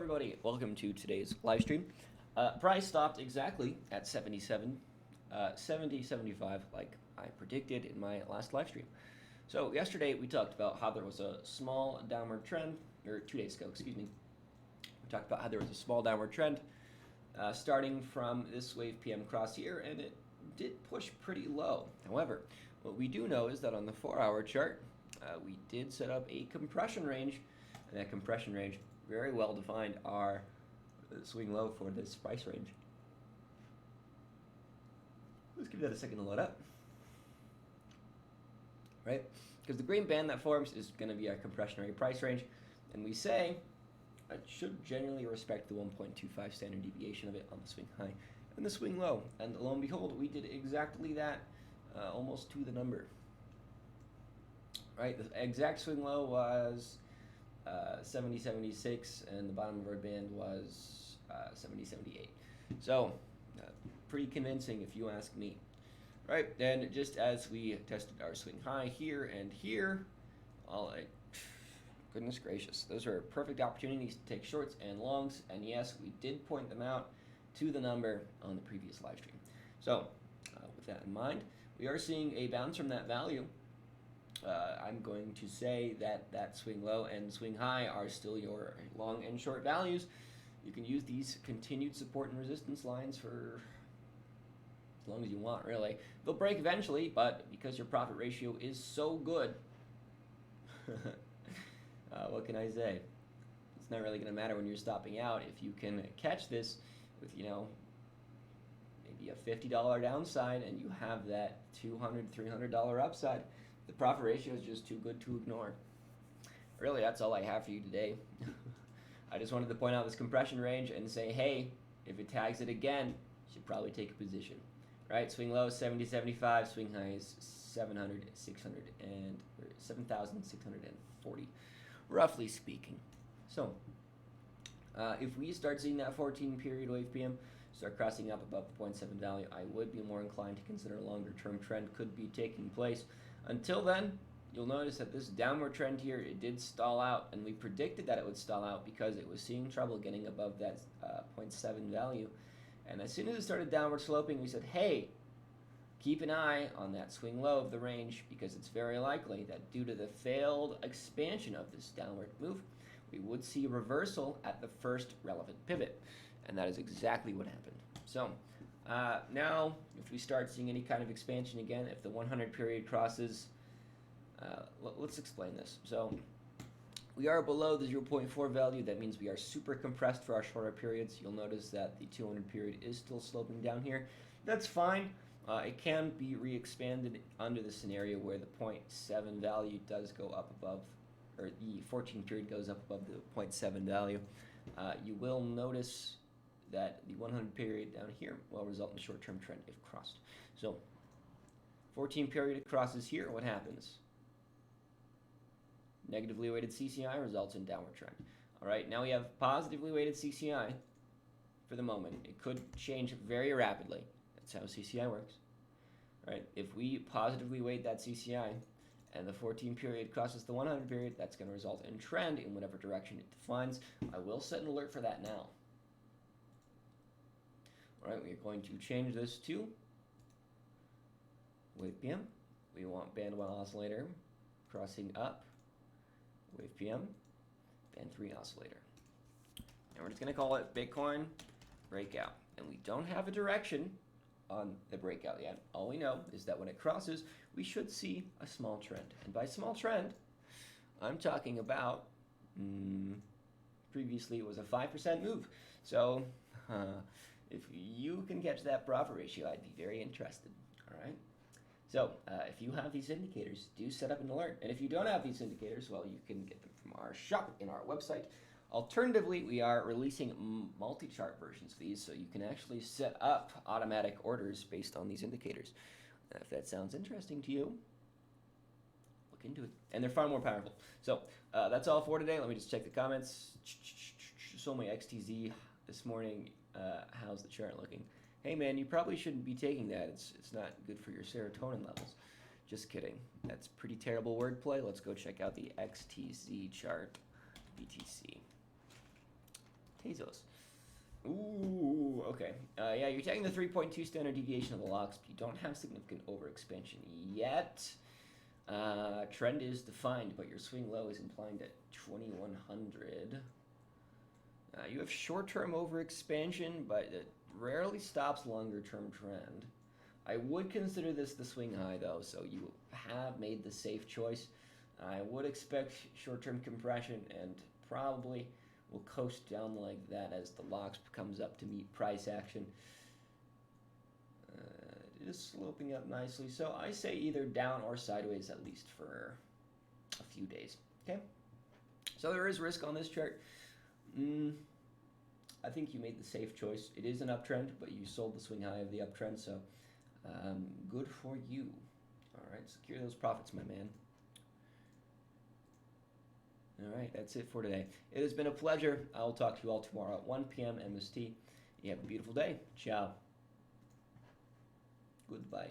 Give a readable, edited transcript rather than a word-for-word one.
everybody, welcome to today's live stream. Price stopped exactly at 70.75 like I predicted in my last live stream. So yesterday we talked about how there was a small downward trend, or 2 days ago, excuse me. We talked about how there was a small downward trend starting from this wave PM cross here, and it did push pretty low. However, what we do know is that on the 4-hour chart, we did set up a compression range, and that compression range very well defined our swing low for this price range. Let's give that a second to load up. Right? Because the green band that forms is going to be our compressionary price range, and we say it should generally respect the 1.25 standard deviation of it on the swing high and the swing low. And lo and behold, we did exactly that, almost to the number. Right? The exact swing low was 70.76, and the bottom of our band was 70.78. So, pretty convincing if you ask me. Right, then just as we tested our swing high here and here, goodness gracious, those are perfect opportunities to take shorts and longs, and yes, we did point them out to the number on the previous live stream. So, with that in mind, we are seeing a bounce from that value. I'm going to say that that swing low and swing high are still your long and short values. You can use these continued support and resistance lines for as long as you want, really. They'll break eventually, but because your profit ratio is so good, what can I say? It's not really going to matter when you're stopping out if you can catch this with, maybe a $50 downside and you have that $200, $300 upside. The profit ratio is just too good to ignore. Really, that's all I have for you today. I just wanted to point out this compression range and say, hey, if it tags it again, you should probably take a position. Right? Swing low is 70.75, swing high is 7,640, roughly speaking. So, if we start seeing that 14 period wave PM start crossing up above the 0.7 value, I would be more inclined to consider a longer term trend could be taking place. Until then, you'll notice that this downward trend here, it did stall out, and we predicted that it would stall out because it was seeing trouble getting above that 0.7 value. And as soon as it started downward sloping, we said, hey, keep an eye on that swing low of the range, because it's very likely that due to the failed expansion of this downward move, we would see a reversal at the first relevant pivot. And that is exactly what happened. So now, if we start seeing any kind of expansion again, if the 100 period crosses, let's explain this. So we are below the 0.4 value. That means we are super compressed for our shorter periods. You'll notice that the 200 period is still sloping down here. That's fine. It can be re-expanded under the scenario where the 0.7 value does go up above, or the 14 period goes up above the 0.7 value. You will notice that the 100 period down here will result in a short-term trend if crossed. So 14 period crosses here, what happens? Negatively weighted CCI results in downward trend. All right, now we have positively weighted CCI for the moment. It could change very rapidly. That's how CCI works. All right, if we positively weight that CCI and the 14 period crosses the 100 period, that's going to result in trend in whatever direction it defines. I will set an alert for that now. All right, we're going to change this to wave PM. We want band 1 oscillator crossing up, wave PM, band 3 oscillator. And we're just going to call it Bitcoin breakout. And we don't have a direction on the breakout yet. All we know is that when it crosses, we should see a small trend. And by small trend, I'm talking about, previously it was a 5% move. So, if you can catch that profit ratio, I'd be very interested. All right. So if you have these indicators, do set up an alert. And if you don't have these indicators, well, you can get them from our shop in our website. Alternatively, we are releasing multi-chart versions of these, so you can actually set up automatic orders based on these indicators. If that sounds interesting to you, look into it. And they're far more powerful. So that's all for today. Let me just check the comments. So my XTZ this morning. How's the chart looking? Hey man, you probably shouldn't be taking that. It's not good for your serotonin levels. Just kidding. That's pretty terrible wordplay. Let's go check out the XTZ chart, BTC. Bezos. Ooh, okay. Yeah, you're taking the 3.2 standard deviation of the locks, but you don't have significant overexpansion yet. Trend is defined, but your swing low is inclined at 2100. You have short-term overexpansion, but it rarely stops longer-term trend. I would consider this the swing high, though, so you have made the safe choice. I would expect short-term compression and probably will coast down like that as the locks comes up to meet price action. It is sloping up nicely, so I say either down or sideways at least for a few days. Okay, so there is risk on this chart. I think you made the safe choice. It is an uptrend, but you sold the swing high of the uptrend, so good for you. All right, secure those profits, my man. All right, that's it for today. It has been a pleasure. I'll talk to you all tomorrow at 1 p.m. MST. You have a beautiful day. Ciao. Goodbye.